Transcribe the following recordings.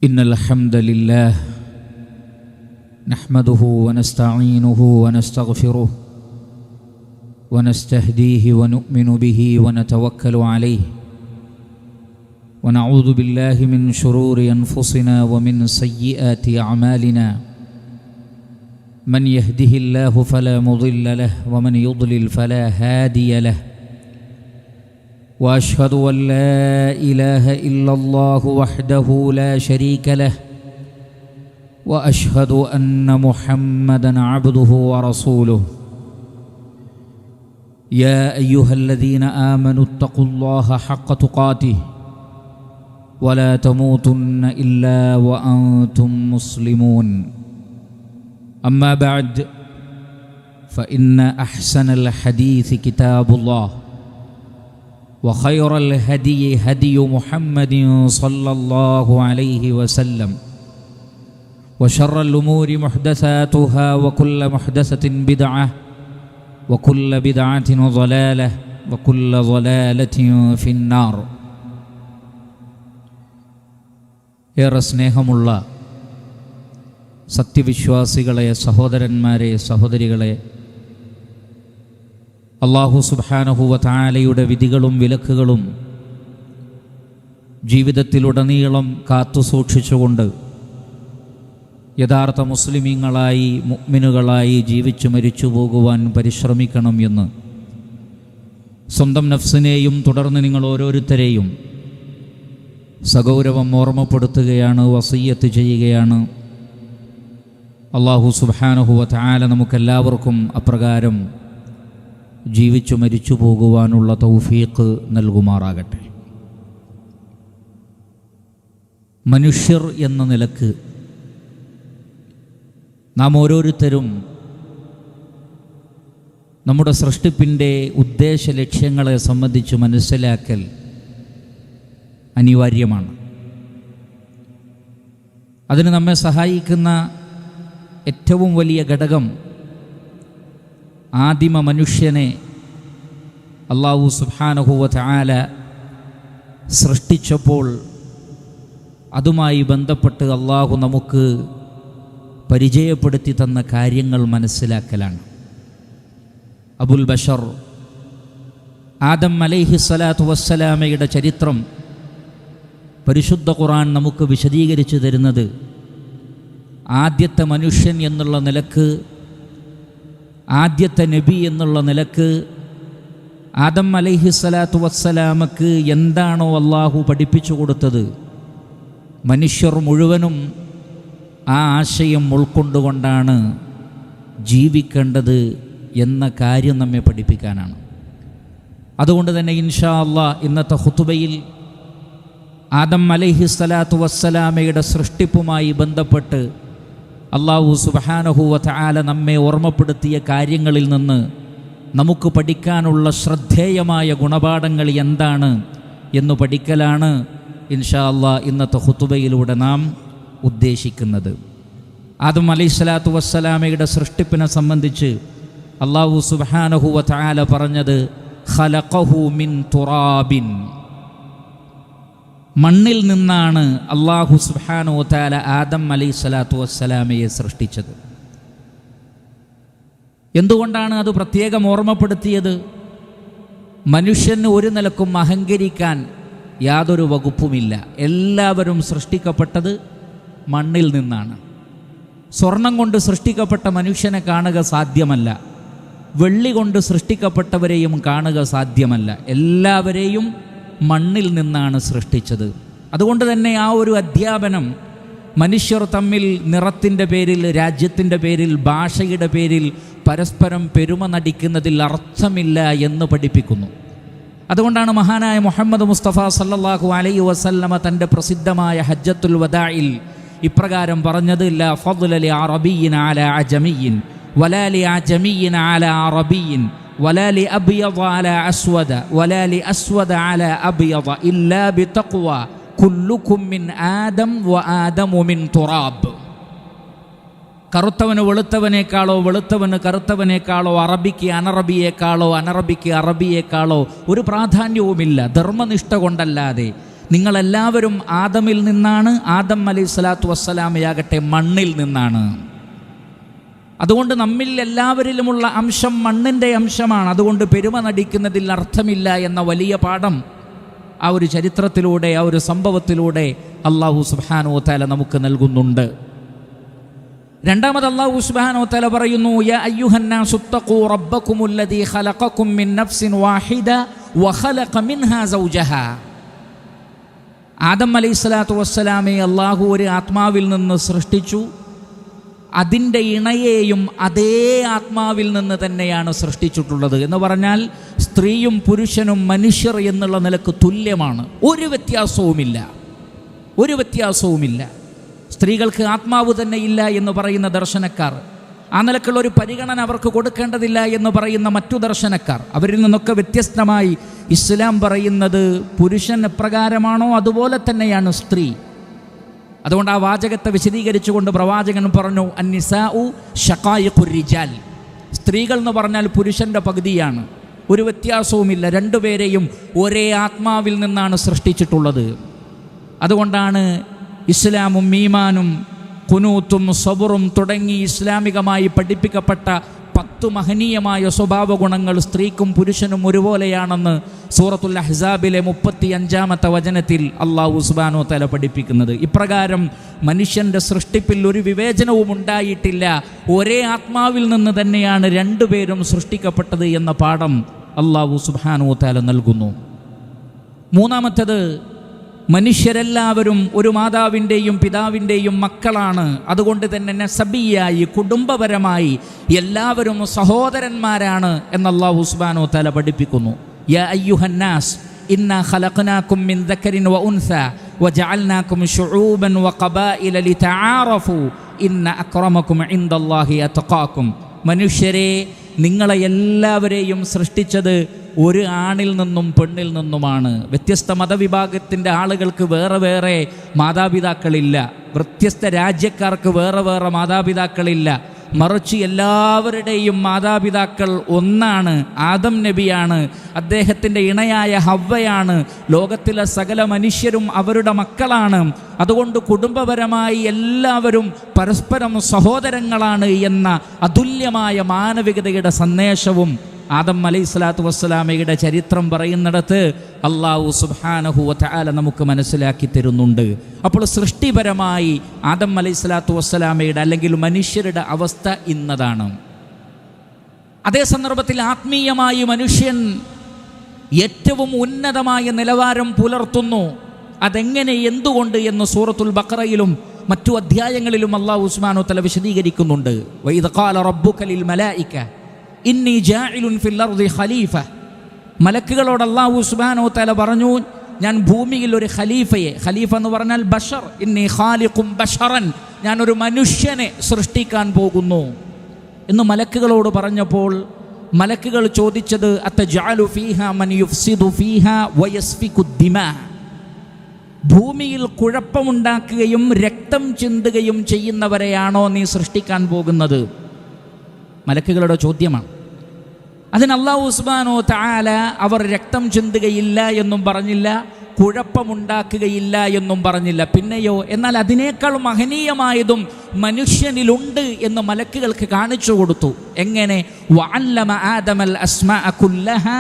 إن الحمد لله نحمده ونستعينه ونستغفره ونستهديه ونؤمن به ونتوكل عليه ونعوذ بالله من شرور أنفسنا ومن سيئات أعمالنا من يهده الله فلا مضل له ومن يضلل فلا هادي له وأشهد أن لا إله إلا الله وحده لا شريك له وأشهد أن محمدًا عبده ورسوله يا أيها الذين آمنوا اتقوا الله حق تقاته ولا تموتن إلا وأنتم مسلمون أما بعد فإن أحسن الحديث كتاب الله وخير الهدي هدي محمد صلى الله عليه وسلم وشر الأمور محدثاتها وكل محدثة بدعة وكل بدعة ضلالة وكل ضلالة في النار. ഏറെ സ്നേഹമുള്ള സത്യവിശ്വാസികളെ, സഹോദരന്മാരെ, സഹോദരികളെ, അല്ലാഹു സുബ്ഹാനഹു വ തആലയുടെ വിധികളും വിലക്കുകളും ജീവിതത്തിലുടനീളം കാത്തുസൂക്ഷിച്ചുകൊണ്ട് യഥാർത്ഥ മുസ്ലിമീങ്ങളായി, മുഅ്മിനുകളായി ജീവിച്ചു മരിച്ചു പോകുവാൻ പരിശ്രമിക്കണം എന്ന് സ്വന്തം നഫ്സിനെയും തുടർന്ന് നിങ്ങൾ ഓരോരുത്തരെയും സഗൗരവം ഓർമ്മപ്പെടുത്തുകയാണ്, വസിയ്യത്ത് ചെയ്യുകയാണ്. അല്ലാഹു സുബ്ഹാനഹു വ തആല നമുക്കെല്ലാവർക്കും അപ്രകാരം ജീവിച്ചു മരിച്ചു പോകുവാനുള്ള തൗഫീഖ് നൽകുമാറാകട്ടെ. മനുഷ്യർ എന്ന നിലക്ക് നാം ഓരോരുത്തരും നമ്മുടെ സൃഷ്ടിപ്പിൻ്റെ ഉദ്ദേശ ലക്ഷ്യങ്ങളെ സംബന്ധിച്ച് മനസ്സിലാക്കൽ അനിവാര്യമാണ്. അതിന് നമ്മെ സഹായിക്കുന്ന ഏറ്റവും വലിയ ഘടകം ആദിമ മനുഷ്യനെ അല്ലാഹു സുബ്ഹാനഹു വ തആല സൃഷ്ടിച്ചപ്പോൾ അതുമായി ബന്ധപ്പെട്ട് അല്ലാഹു നമുക്ക് പരിചയപ്പെടുത്തി തന്ന കാര്യങ്ങൾ മനസ്സിലാക്കലാണ്. അബുൽ ബഷർ ആദം അലൈഹിസ്സലാത്തു വസ്സലാമയുടെ ചരിത്രം പരിശുദ്ധ ഖുർആൻ നമുക്ക് വിശദീകരിച്ചു തരുന്നത് ആദ്യത്തെ മനുഷ്യൻ എന്നുള്ള നിലക്ക്, ആദ്യത്തെ നബി എന്നുള്ള നിലക്ക് ആദം അലൈഹിസ്സലാത്തു വസ്സലാമക്ക് എന്താണോ അല്ലാഹു പഠിപ്പിച്ചു കൊടുത്തത്, മനുഷ്യർ മുഴുവനും ആ ആശയം ഉൾക്കൊണ്ടുകൊണ്ടാണ് ജീവിക്കേണ്ടത് എന്ന കാര്യം നമ്മെ പഠിപ്പിക്കാനാണ്. അതുകൊണ്ട് തന്നെ ഇൻഷാ അല്ലാഹ് ഇന്നത്തെ ഖുതുബയിൽ ആദം അലൈഹിസ്സലാത്തു വസ്സലാമയുടെ സൃഷ്ടിപ്പുമായി ബന്ധപ്പെട്ട് അല്ലാഹു സുബ്ഹാനഹു വ തആല നമ്മെ ഓർമ്മപ്പെടുത്തിയ കാര്യങ്ങളിൽ നിന്ന് നമുക്ക് പഠിക്കാനുള്ള ശ്രദ്ധേയമായ ഗുണപാഠങ്ങൾ എന്താണ് എന്ന് പഠിക്കലാണ് ഇൻഷാ അല്ലാഹ് ഇന്നത്തെ ഖുതുബയിലൂടെ നാം ഉദ്ദേശിക്കുന്നത്. ആദം അലൈഹിസ്സലാത്തു വസ്സലാമയുടെ സൃഷ്ടിപ്പിനെ സംബന്ധിച്ച് അല്ലാഹു സുബ്ഹാനഹു വ തആല പറഞ്ഞത് ഖലഖഹു മിൻ തുറാബിൻ, മണ്ണിൽ നിന്നാണ് അല്ലാഹു സുബ്ഹാനഹു വ തആല ആദം അലൈഹിസ്സലാത്തു വസ്സലാമയെ സൃഷ്ടിച്ചത്. എന്തുകൊണ്ടാണ് അത് പ്രത്യേകം ഓർമ്മപ്പെടുത്തിയത്? മനുഷ്യന് ഒരു നിലക്കും അഹങ്കരിക്കാൻ യാതൊരു വകുപ്പുമില്ല. എല്ലാവരും സൃഷ്ടിക്കപ്പെട്ടത് മണ്ണിൽ നിന്നാണ്. സ്വർണം കൊണ്ട് സൃഷ്ടിക്കപ്പെട്ട മനുഷ്യനെ കാണുക സാധ്യമല്ല, വെള്ളി കൊണ്ട് സൃഷ്ടിക്കപ്പെട്ടവരെയും കാണുക സാധ്യമല്ല. എല്ലാവരെയും മണ്ണിൽ നിന്നാണ് സൃഷ്ടിച്ചത്. അതുകൊണ്ട് തന്നെ ആ ഒരു അധ്യാപനം മനുഷ്യർ തമ്മിൽ നിറത്തിൻ്റെ പേരിൽ, രാജ്യത്തിൻ്റെ പേരിൽ, ഭാഷയുടെ പേരിൽ പരസ്പരം പെരുമ നടിക്കുന്നതിൽ അർത്ഥമില്ല എന്ന് പഠിപ്പിക്കുന്നു. അതുകൊണ്ടാണ് മഹാനായ മുഹമ്മദ് മുസ്തഫ സല്ലല്ലാഹു അലൈഹി വസല്ലമ തൻ്റെ പ്രസിദ്ധമായ ഹജ്ജത്തുൽ വദാഇൽ ഇപ്രകാരം പറഞ്ഞത്, ലാ ഫദ്ല ലി അറബിയ്യിൻ അലാ അജമിയ്യിൻ വലാ ലി അജമിയ്യിൻ അലാ അറബിയ്യിൻ വലാ ലി അബ്യദ അലാ അസ്വദ വലാ ലി അസ്വദ അലാ അബ്യദ ഇല്ലാ ബിതഖ്വ കുല്ലുകും മിൻ ആദം വ ആദമു മിൻ തുറാബ്. കറുത്തവന് വെളുത്തവനേക്കാളോ, വെളുത്തവന് കറുത്തവനേക്കാളോ, അറബിക്ക് അനറബിയേക്കാളോ, അനറബിക്ക് അറബിയേക്കാളോ ഒരു പ്രാധാന്യവുമില്ല. ധർമ്മനിഷ്ഠ കൊണ്ടല്ലാതെ, നിങ്ങളെല്ലാവരും ആദമിൽ നിന്നാണ്, ആദം അലൈഹിസ്സലാത്തു വസ്സലാമയാകട്ടെ മണ്ണിൽ നിന്നാണ്. അതുകൊണ്ട് നമ്മിൽ എല്ലാവരിലുമുള്ള അംശം മണ്ണിൻ്റെ അംശമാണ്. അതുകൊണ്ട് പെരുമ നടിക്കുന്നതിൽ അർത്ഥമില്ല എന്ന വലിയ പാഠം ആ ഒരു ചരിത്രത്തിലൂടെ, ആ ഒരു സംഭവത്തിലൂടെ അല്ലാഹു സുബ്ഹാനഹു വ തആല നമുക്ക് നൽകുന്നുണ്ട്. രണ്ടാമത് അല്ലാഹു സുബ്ഹാനഹു വ തആല പറയുന്നു, യാ അയ്യുഹന്നാസു തഖൂ റബ്ബക്കുമുല്ലദീ ഖലഖക്കും മിൻ നഫ്സിൻ വാഹിദ വഖലഖ മിൻഹാ സൗജഹാ. ആദം അലൈഹിസ്സലാത്തു വസ്സലാമെ അല്ലാഹു ഒരു ആത്മാവിൽ നിന്ന് സൃഷ്ടിച്ചു. അതിൻ്റെ ഇണയെയും അതേ ആത്മാവിൽ നിന്ന് തന്നെയാണ് സൃഷ്ടിച്ചിട്ടുള്ളത്. എന്ന് പറഞ്ഞാൽ സ്ത്രീയും പുരുഷനും മനുഷ്യർ എന്നുള്ള നിലക്ക് തുല്യമാണ്. ഒരു വ്യത്യാസവുമില്ല. സ്ത്രീകൾക്ക് ആത്മാവ് തന്നെ ഇല്ല എന്ന് പറയുന്ന ദർശനക്കാർ, ആ നിലക്കുള്ള ഒരു പരിഗണന അവർക്ക് കൊടുക്കേണ്ടതില്ല എന്ന് പറയുന്ന മറ്റു ദർശനക്കാർ, അവരിൽ നിന്നൊക്കെ വ്യത്യസ്തമായി ഇസ്ലാം പറയുന്നത് പുരുഷൻ എപ്രകാരമാണോ അതുപോലെ തന്നെയാണ് സ്ത്രീ. അതുകൊണ്ട് ആ വാചകത്തെ വിശദീകരിച്ചുകൊണ്ട് പ്രവാചകൻ പറഞ്ഞു, അന്നിസാഉ ശഖായിഖുർ റിജാൽ. സ്ത്രീകൾ എന്ന് പറഞ്ഞാൽ പുരുഷൻ്റെ പകുതിയാണ്. ഒരു വ്യത്യാസവുമില്ല. രണ്ടുപേരെയും ഒരേ ആത്മാവിൽ നിന്നാണ് സൃഷ്ടിച്ചിട്ടുള്ളത്. അതുകൊണ്ടാണ് ഇസ്ലാമും ഈമാനും ഖുനൂത്തും സബറും തുടങ്ങി ഇസ്ലാമികമായി പഠിപ്പിക്കപ്പെട്ട 10 മഹനീയമായ സ്വഭാവ ഗുണങ്ങൾ സ്ത്രീക്കും പുരുഷനും ഒരുപോലെയാണെന്ന് സൂറത്തുൽ അഹ്സാബിലെ 35-ാമത്തെ വചനത്തിൽ അല്ലാഹു സുബ്ഹാനഹു വ തആല പഠിപ്പിക്കുന്നത്. ഇപ്രകാരം മനുഷ്യൻ്റെ സൃഷ്ടിപ്പിൽ ഒരു വിവേചനവും ഉണ്ടായിട്ടില്ല. ഒരേ ആത്മാവിൽ നിന്ന് തന്നെയാണ് രണ്ടുപേരും സൃഷ്ടിക്കപ്പെട്ടത് എന്ന പാഠം അല്ലാഹു സുബ്ഹാനഹു വ തആല നൽകുന്നു. മൂന്നാമത്തേത്, മനുഷ്യരെല്ലാവരും ഒരു മാതാവിൻ്റെയും പിതാവിൻ്റെയും മക്കളാണ്. അതുകൊണ്ട് തന്നെ നസബിയായി, കുടുംബപരമായി എല്ലാവരും സഹോദരന്മാരാണ് എന്ന് അല്ലാഹു സുബ്ഹാനഹു വ തആല പഠിപ്പിക്കുന്നു. യാ അയ്യുഹന്നാസ് ഇന്നാ ഖലഖനാകും മിൻ ദക്കരിൻ വ ഉൻസ വജഅൽനാകും ശുഊബൻ വഖബായില ലിതആറഫു ഇന്ന അക്രമകും ഇൻദല്ലാഹി അത്ഖാകും. മനുഷ്യരെ, നിങ്ങളെ എല്ലാവരെയും സൃഷ്ടിച്ചത് ഒരു ആണിൽ നിന്നും പെണ്ണിൽ നിന്നുമാണ്. വ്യത്യസ്ത മതവിഭാഗത്തിൻ്റെ ആളുകൾക്ക് വേറെ വേറെ മാതാപിതാക്കളില്ല. വ്യത്യസ്ത രാജ്യക്കാർക്ക് വേറെ വേറെ മാതാപിതാക്കളില്ല. മറിച്ച് എല്ലാവരുടെയും മാതാപിതാക്കൾ ഒന്നാണ്. ആദം നബിയാണ്, അദ്ദേഹത്തിൻ്റെ ഇണയായ ഹവ്വയാണ്. ലോകത്തിലെ സകല മനുഷ്യരും അവരുടെ മക്കളാണ്. അതുകൊണ്ട് കുടുംബപരമായി എല്ലാവരും പരസ്പരം സഹോദരങ്ങളാണ് എന്ന അതുല്യമായ മാനവികതയുടെ സന്ദേശവും ആദം അലൈഹിസ്സലാത്തു വസ്സലാമയുടെ ചരിത്രം പറയുന്നിടത്ത് അല്ലാഹു സുബ്ഹാനഹു വ തആല നമുക്ക് മനസ്സിലാക്കി തരുന്നുണ്ട്. അപ്പോൾ സൃഷ്ടിപരമായി ആദം അലൈഹിസ്സലാത്തു വസ്സലാമയുടെ അല്ലെങ്കിൽ മനുഷ്യരുടെ അവസ്ഥ ഇന്നതാണ്. അതേ സന്ദർഭത്തിൽ ആത്മീയമായി മനുഷ്യൻ ഏറ്റവും ഉന്നതമായ നിലവാരം പുലർത്തുന്നു. അതെങ്ങനെ, എന്തുകൊണ്ട് എന്ന് സൂറത്തുൽ ബഖറയിലും മറ്റു അധ്യായങ്ങളിലും അല്ലാഹു സുബ്ഹാനഹു വ തആല വിശദീകരിക്കുന്നുണ്ട്. വഇദ് ഖാല റബ്ബുക ലിൽ മലായിക ഇന്നി ജാഇലുൻ ഫിൽ അർദി ഖലീഫ. മലക്കുകളോട് അല്ലാഹു സുബ്ഹാനഹു വ തആല പറഞ്ഞു, ഞാൻ ഭൂമിയിൽ ഒരു ഖലീഫയെ, ഖലീഫ എന്ന് പറഞ്ഞാൽ ബഷർ, ഇന്നി ഖാലിഖും ബഷറൻ, ഞാനൊരു മനുഷ്യനെ സൃഷ്ടിക്കാൻ പോകുന്നു എന്ന് മലക്കുകളോട് പറഞ്ഞപ്പോൾ മലക്കുകൾ ചോദിച്ചത്, അത്തജഅലു ഫീഹാ മൻ യുഫ്സിദു ഫീഹാ വയസ്ഫികു ദിമാ. ഭൂമിയിൽ കുഴപ്പമുണ്ടാക്കുകയും രക്തം ചിന്തുകയും ചെയ്യുന്നവരെയാണോ നീ സൃഷ്ടിക്കാൻ പോകുന്നത്? മലക്കുകളുടെ ചോദ്യമാണ്. അതിന് അല്ലാഹു സുബ്ഹാനഹു വ തആല അവർ രക്തം ചിന്തുകയില്ല എന്നും പറഞ്ഞില്ല, കുഴപ്പമുണ്ടാക്കുകയില്ല എന്നും പറഞ്ഞില്ല. പിന്നെയോ, എന്നാൽ അതിനേക്കാൾ മഹനീയമായതും മനുഷ്യനിലുണ്ട് എന്ന് മലക്കുകൾക്ക് കാണിച്ചു കൊടുത്തു. എങ്ങനെ? വഅല്ലമ ആദമൽ അസ്മാഅ കുല്ലഹാ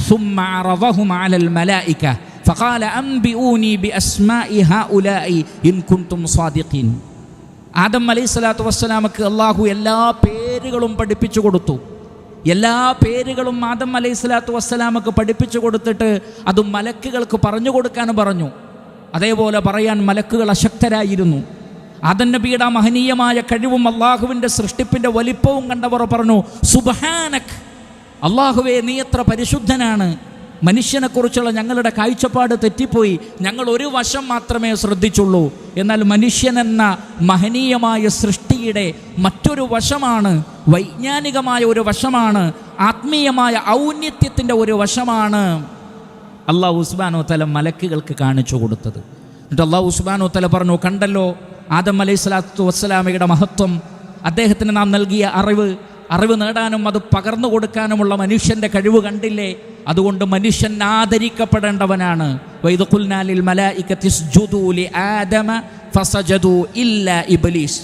സുമ്മ അറദഹും അലൽ മലായിക ഫഖാല അൻബിഊനി ബിഅസ്മാഇ ഹൗലാഇ ഇൻ കുൻതും സാദിഖീൻ. ആദം അലൈഹിസ്സലാത്തു വസ്സലാമക്ക് അല്ലാഹു എല്ലാ പേരുകളും പഠിപ്പിച്ചു കൊടുത്തു. എല്ലാ പേരുകളും ആദം അലൈഹിസ്സലാത്തു വസ്സലാമക്ക് പഠിപ്പിച്ചു കൊടുത്തിട്ട് അത് മലക്കുകൾക്ക് പറഞ്ഞു കൊടുക്കാൻ പറഞ്ഞു. അതേപോലെ പറയാൻ മലക്കുകൾ അശക്തരായിരുന്നു. ആദം നബിയുടെ മഹനീയമായ കഴിവും അള്ളാഹുവിൻ്റെ സൃഷ്ടിപ്പിൻ്റെ വലിപ്പവും കണ്ടവർ പറഞ്ഞു, സുബ്ഹാനക്, അള്ളാഹുവേ നീ എത്ര പരിശുദ്ധനാണ്. മനുഷ്യനെക്കുറിച്ചുള്ള ഞങ്ങളുടെ കാഴ്ചപ്പാട് തെറ്റിപ്പോയി, ഞങ്ങൾ ഒരു വശം മാത്രമേ ശ്രദ്ധിച്ചുള്ളൂ. എന്നാൽ മനുഷ്യനെന്ന മഹനീയമായ സൃഷ്ടിയുടെ മറ്റൊരു വശമാണ്, വൈജ്ഞാനികമായ ഒരു വശമാണ്, ആത്മീയമായ ഔന്നത്യത്തിൻ്റെ ഒരു വശമാണ് അല്ലാഹു സുബ്ഹാനഹു വ തആല മലക്കുകൾക്ക് കാണിച്ചു കൊടുത്തത്. എന്നിട്ട് അല്ലാഹു സുബ്ഹാനഹു വ തആല പറഞ്ഞു, കണ്ടല്ലോ ആദം അലൈഹിസ്സലാത്തു വസ്സലാമയുടെ മഹത്വം, അദ്ദേഹത്തിന് നാം നൽകിയ അറിവ്, അറിവ് നേടാനും അത് പകർന്നു കൊടുക്കാനുമുള്ള മനുഷ്യൻ്റെ കഴിവ് കണ്ടില്ലേ? അതുകൊണ്ട് മനുഷ്യൻ ആദരിക്കപ്പെടേണ്ടവനാണ്. വൈദ് ഖുൽനാ ലിൽ മലായികതി ഇസ്ജുദൂ ലി ആദമ ഫസജദൂ ഇല്ലാ ഇബ്ലീസ്.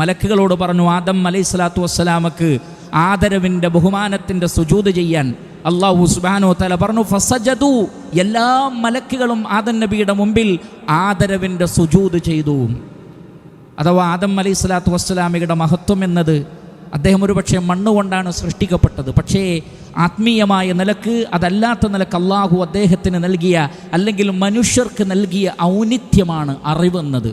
മലക്കുകളോട് പറഞ്ഞു ആദം അലൈഹിസ്സലാത്തു വസ്സലാമക്ക് ആദരവിൻ്റെ ബഹുമാനത്തിൻ്റെ സുജൂദ് ചെയ്യാൻ. അല്ലാഹു സുബ്ഹാനഹു വ തആല പറഞ്ഞു ഫസജദൂ, എല്ലാ മലക്കുകളും ആദം നബിയുടെ മുമ്പിൽ ആദരവിൻ്റെ സുജൂദ് ചെയ്തു. അഥവാ ആദം അലൈഹിസ്സലാത്തു വസ്സലാമയുടെ മഹത്വം എന്നത് അദ്ദേഹം ഒരു പക്ഷേ മണ്ണുകൊണ്ടാണ് സൃഷ്ടിക്കപ്പെട്ടത്. പക്ഷേ ആത്മീയമായ നിലക്ക്, അതല്ലാത്ത നിലക്ക് അള്ളാഹു അദ്ദേഹത്തിന് നൽകിയ, അല്ലെങ്കിൽ മനുഷ്യർക്ക് നൽകിയ ഔന്നിത്യമാണ് അറിവെന്നത്.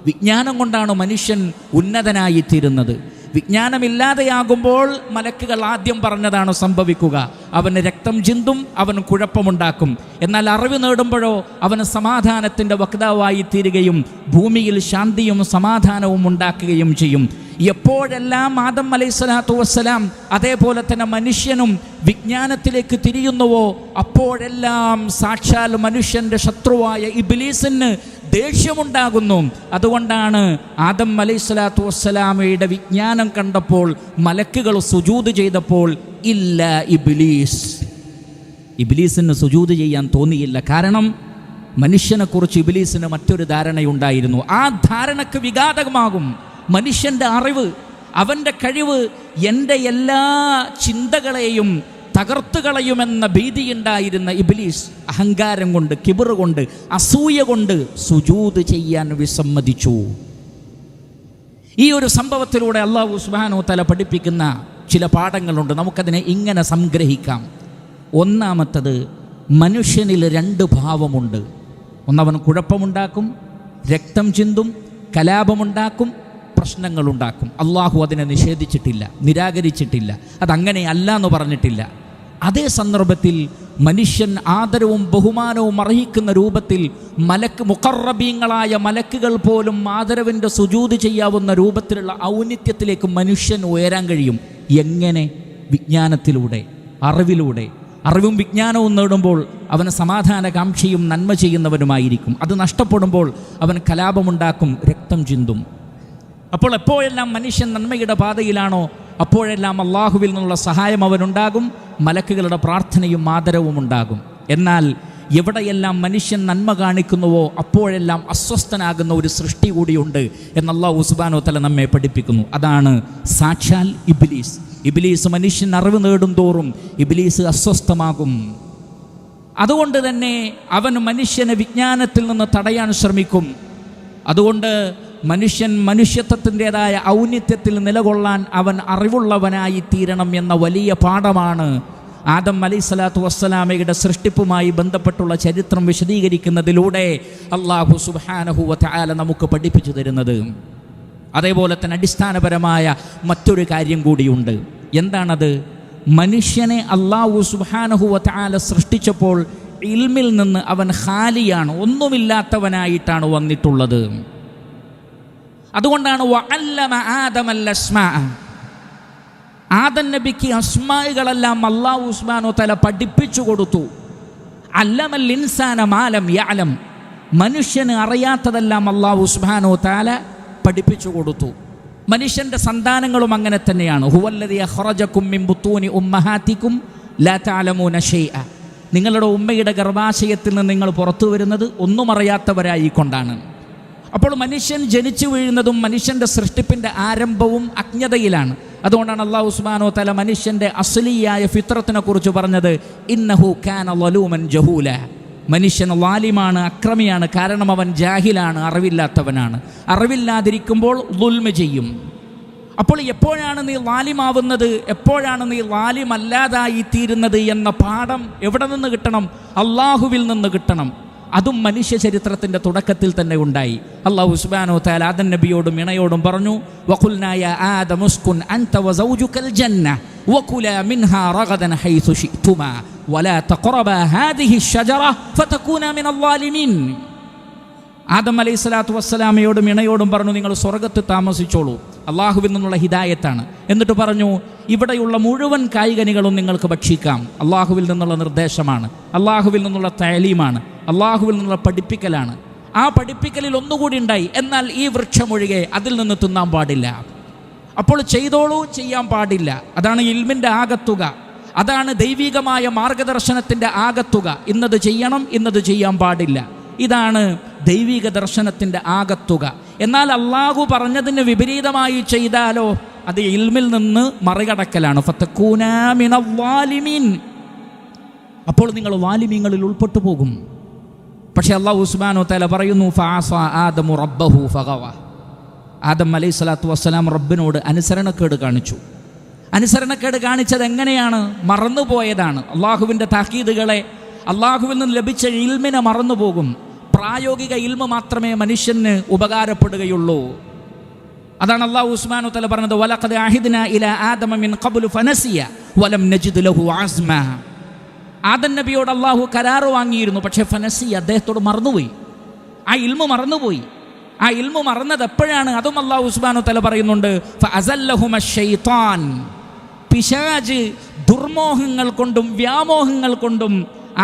വിജ്ഞാനം കൊണ്ടാണ് മനുഷ്യൻ ഉന്നതനായിത്തീരുന്നത്. വിജ്ഞാനമില്ലാതെയാകുമ്പോൾ മലക്കുകൾ ആദ്യം പറഞ്ഞതാണ് സംഭവിക്കുക, അവന് രക്തം ചിന്തും, അവൻ കുഴപ്പമുണ്ടാക്കും. എന്നാൽ അറിവ് നേടുമ്പോഴോ അവന് സമാധാനത്തിൻ്റെ വക്താവായി തീരുകയും ഭൂമിയിൽ ശാന്തിയും സമാധാനവും ഉണ്ടാക്കുകയും ചെയ്യും. എപ്പോഴെല്ലാം ആദം അലൈഹിസ്സലാത്തു വസ്സലാം അതേപോലെ തന്നെ മനുഷ്യനും വിജ്ഞാനത്തിലേക്ക് തിരിയുന്നുവോ അപ്പോഴെല്ലാം സാക്ഷാൽ മനുഷ്യൻ്റെ ശത്രുവായ ഇബ്ലീസിന് ദേഷ്യമുണ്ടാകുന്നു. അതുകൊണ്ടാണ് ആദം അലൈഹിസ്സലാത്തു വസ്സലാമയുടെ വിജ്ഞാനം കണ്ടപ്പോൾ മലക്കുകൾ സുജൂദ് ചെയ്തപ്പോൾ ഇല്ല ഇബ്ലീസിന് സുജൂദ് ചെയ്യാൻ തോന്നിയില്ല. കാരണം മനുഷ്യനെക്കുറിച്ച് ഇബ്ലീസിന് മറ്റൊരു ധാരണയുണ്ടായിരുന്നു. ആ ധാരണക്ക് വിഘാതകമാകും മനുഷ്യൻ്റെ അറിവ്, അവൻ്റെ കഴിവ്. എൻ്റെ എല്ലാ ചിന്തകളെയും തകർത്തുകളയുമെന്ന ഭീതിയുണ്ടായിരുന്ന ഇബ്ലീസ് അഹങ്കാരം കൊണ്ട്, കിബർ കൊണ്ട്, അസൂയ കൊണ്ട് സുജൂദ് ചെയ്യാൻ വിസമ്മതിച്ചു. ഈ ഒരു സംഭവത്തിലൂടെ അല്ലാഹു സുബ്ഹാനഹു വ തആല പഠിപ്പിക്കുന്ന ചില പാഠങ്ങളുണ്ട്. നമുക്കതിനെ ഇങ്ങനെ സംഗ്രഹിക്കാം. ഒന്നാമത്തത്, മനുഷ്യനിൽ രണ്ട് ഭാവമുണ്ട്. ഒന്നവൻ കുഴപ്പമുണ്ടാക്കും, രക്തം ചിന്തും, കലാപമുണ്ടാക്കും, പ്രശ്നങ്ങളുണ്ടാക്കും. അള്ളാഹു അതിനെ നിഷേധിച്ചിട്ടില്ല, നിരാകരിച്ചിട്ടില്ല, അതങ്ങനെയല്ല എന്ന് പറഞ്ഞിട്ടില്ല. അതേ സന്ദർഭത്തിൽ മനുഷ്യൻ ആദരവും ബഹുമാനവും അർഹിക്കുന്ന രൂപത്തിൽ മുഖറബീങ്ങളായ മലക്കുകൾ പോലും ആദരവിൻ്റെ സുജൂദ് ചെയ്യാവുന്ന രൂപത്തിലുള്ള ഔന്നിത്യത്തിലേക്ക് മനുഷ്യൻ ഉയരാൻ കഴിയും. എങ്ങനെ? വിജ്ഞാനത്തിലൂടെ, അറിവിലൂടെ. അറിവും വിജ്ഞാനവും നേടുമ്പോൾ അവന് സമാധാനകാംക്ഷിയും നന്മ ചെയ്യുന്നവനുമായിരിക്കും. അത് നഷ്ടപ്പെടുമ്പോൾ അവൻ കലാപമുണ്ടാക്കും, രക്തം ചിന്തും. അപ്പോൾ എപ്പോഴെല്ലാം മനുഷ്യൻ നന്മയുടെ പാതയിലാണോ അപ്പോഴെല്ലാം അള്ളാഹുവിൽ നിന്നുള്ള സഹായം അവനുണ്ടാകും, മലക്കുകളുടെ പ്രാർത്ഥനയും ആദരവും ഉണ്ടാകും. എന്നാൽ എവിടെയെല്ലാം മനുഷ്യൻ നന്മ കാണിക്കുന്നുവോ അപ്പോഴെല്ലാം അസ്വസ്ഥനാകുന്ന ഒരു സൃഷ്ടി കൂടിയുണ്ട് എന്ന് അല്ലാഹു സുബ്ഹാനഹു വ തആല നമ്മെ പഠിപ്പിക്കുന്നു. അതാണ് സാക്ഷാൽ ഇബ്ലീസ്. ഇബ്ലീസ് മനുഷ്യൻ അറിവ് നേടും തോറും ഇബ്ലീസ് അസ്വസ്ഥമാകും. അതുകൊണ്ട് തന്നെ അവൻ മനുഷ്യനെ വിജ്ഞാനത്തിൽ നിന്ന് തടയാൻ ശ്രമിക്കും. അതുകൊണ്ട് മനുഷ്യൻ മനുഷ്യത്വത്തിൻ്റെതായ ഔന്നിത്യത്തിൽ നിലകൊള്ളാൻ അവൻ അറിവുള്ളവനായി തീരണം എന്ന വലിയ പാഠമാണ് ആദം അലൈഹിസ്സലാത്തു വസ്സലാമയുടെ സൃഷ്ടിപ്പുമായി ബന്ധപ്പെട്ടുള്ള ചരിത്രം വിശദീകരിക്കുന്നതിലൂടെ അല്ലാഹു സുബ്ഹാനഹു വ തആല നമുക്ക് പഠിപ്പിച്ചു തരുന്നത്. അതേപോലെ തന്നെ അടിസ്ഥാനപരമായ മറ്റൊരു കാര്യം കൂടിയുണ്ട്. എന്താണത്? മനുഷ്യനെ അല്ലാഹു സുബ്ഹാനഹു വ തആല സൃഷ്ടിച്ചപ്പോൾ ഇൽമിൽ നിന്ന് അവൻ ഖാലിയാണ്, ഒന്നുമില്ലാത്തവനായിട്ടാണ് വന്നിട്ടുള്ളത്. അതുകൊണ്ടാണ് വഅല്ലമ ആദമൽ അസ്മാ, ആദം നബിക്ക് അസ്മാകളെല്ലാം അല്ലാഹു സുബ്ഹാനഹു വ തആല പഠിപ്പിച്ചു കൊടുത്തു. അല്ലമൽ ഇൻസാന മാ ലം യഅലം, മനുഷ്യന് അറിയാത്തതെല്ലാം അല്ലാഹു സുബ്ഹാനഹു വ തആല പഠിപ്പിച്ചു കൊടുത്തു. മനുഷ്യൻ്റെ സന്താനങ്ങളും അങ്ങനെ തന്നെയാണ്. ഹുവല്ലദീ അഖ്റജകും മിൻ ബുത്തൂനി ഉമ്മഹാതികും ലാ തഅലമൂന ശൈഅ, നിങ്ങളുടെ ഉമ്മയുടെ ഗർഭാശയത്തിൽ നിന്ന് നിങ്ങൾ പുറത്തു വരുന്നത് ഒന്നും അറിയാത്തവരായിക്കൊണ്ടാണ്. അപ്പോൾ മനുഷ്യൻ ജനിച്ചു വീഴുന്നതും മനുഷ്യൻ്റെ സൃഷ്ടിപ്പിൻ്റെ ആരംഭവും അജ്ഞതയിലാണ്. അതുകൊണ്ടാണ് അല്ലാഹു സുബ്ഹാനഹു വ തആല മനുഷ്യൻ്റെ അസ്ലിയായ ഫിത്രത്തിനെ കുറിച്ച് പറഞ്ഞത് ഇന്നഹു കാന ളലൂമൻ ജഹൂല, മനുഷ്യൻ ളാലിമാണ്, അക്രമിയാണ്. കാരണം അവൻ ജാഹിലാണ്, അറിവില്ലാത്തവനാണ്. അറിവില്ലാതിരിക്കുമ്പോൾ ദുൽമ ചെയ്യും. അപ്പോൾ എപ്പോഴാണ് നീ ളാലിമാവുന്നത്, എപ്പോഴാണ് നീ ളാലിമല്ലാതായി തീരുന്നത് എന്ന പാഠം എവിടെ നിന്ന് കിട്ടണം? അള്ളാഹുവിൽ നിന്ന് കിട്ടണം. അതും മനുഷ്യ ചരിത്രത്തിൻ്റെ തുടക്കത്തിൽ തന്നെ ഉണ്ടായി. അല്ലാഹു സുബ്ഹാനഹു വ തആല ആദം നബിയോടും ഇണയോടും പറഞ്ഞു വഖുൽനാ യാ ആദമു ഉസ്കുൻ അൻത വസൗജുകൽ ജന്ന വകുലാ മിൻഹാ റഗദൻ ഹൈസു ശിഅ്തുമാ വലാ തഖറബാ ഹാദിഹി അശ്ശജറ ഫതകൂനാ മിനൽ ളാലിമീൻ. ആദം അലൈഹിസ്സലാത്തു വസ്സലാമയോടും ഇണയോടും പറഞ്ഞു നിങ്ങൾ സ്വർഗ്ഗത്ത് താമസിച്ചോളൂ. അള്ളാഹുവിൽ നിന്നുള്ള ഹിദായത്താണ്. എന്നിട്ട് പറഞ്ഞു ഇവിടെയുള്ള മുഴുവൻ കായ്കനികളും നിങ്ങൾക്ക് ഭക്ഷിക്കാം. അള്ളാഹുവിൽ നിന്നുള്ള നിർദ്ദേശമാണ്, അള്ളാഹുവിൽ നിന്നുള്ള തഅലീമാണ്, അള്ളാഹുവിൽ നിന്നുള്ള പഠിപ്പിക്കലാണ്. ആ പഠിപ്പിക്കലിൽ ഒന്നുകൂടി ഉണ്ടായി, എന്നാൽ ഈ വൃക്ഷമൊഴികെ അതിൽ നിന്ന് തിന്നാൻ പാടില്ല. അപ്പോൾ ചെയ്തോളൂ, ചെയ്യാൻ പാടില്ല. അതാണ് ഇൽമിൻ്റെ ആകത്തുക, അതാണ് ദൈവികമായ മാർഗദർശനത്തിൻ്റെ ആകത്തുക. ഇന്നത് ചെയ്യണം, ഇന്നത് ചെയ്യാൻ പാടില്ല, ഇതാണ് ദൈവിക ദർശനത്തിൻ്റെ ആകത്തുക. എന്നാൽ അള്ളാഹു പറഞ്ഞതിന് വിപരീതമായി ചെയ്താലോ അത് ഇൽമിൽ നിന്ന് മറികടക്കലാണ്. ഫതകൂനാ മിനൽ വാലിമീൻ, അപ്പോൾ നിങ്ങൾ വാലിമീങ്ങളിൽ ഉൾപ്പെട്ടു പോകും. പക്ഷേ അല്ലാഹു സുബ്ഹാനഹു വ തആല പറയുന്നു ഫഅസാ ആദമു റബ്ബഹു ഫഗവ. ആദം അലൈഹിസ്സലാത്തു വസ്സലാം റബ്ബിനോട് അനുസരണക്കേട് കാണിച്ചു. അനുസരണക്കേട് കാണിച്ചത് എങ്ങനെയാണ്? മറന്നുപോയതാണ്. അള്ളാഹുവിൻ്റെ താക്കീതുകളെ, അള്ളാഹുവിൽ നിന്ന് ലഭിച്ച ഇൽമിനെ മറന്നുപോകും. പ്രായോഗിക ഇൽമ മാത്രമേ മനുഷ്യന് ഉപകാരപ്പെടുകയുള്ളൂ. അതാണ് അല്ലാഹു സുബ്ഹാനഹു വ തആല പറഞ്ഞത് വലഖദ് അഹിദ്നാ ഇലാ ആദമ മിൻ ഖബ്ലു ഫനസിയ വലം നജിദ് ലഹു അസ്മ. ആദം നബിയോട് അള്ളാഹു കരാറ് വാങ്ങിയിരുന്നു, പക്ഷേ ഫനസി, അദ്ദേഹത്തോട് മറന്നുപോയി, ആ ഇൽമ മറന്നുപോയി. ആ ഇൽമ മറന്നത് എപ്പോഴാണ്? അതും അല്ലാഹു സുബ്ഹാനഹു വ തആല പറയുന്നുണ്ട് ഫഅസല്ലഹുമ ശൈത്താൻ. പിശാച് ദുർമോഹങ്ങൾ കൊണ്ടും വ്യാമോഹങ്ങൾ കൊണ്ടും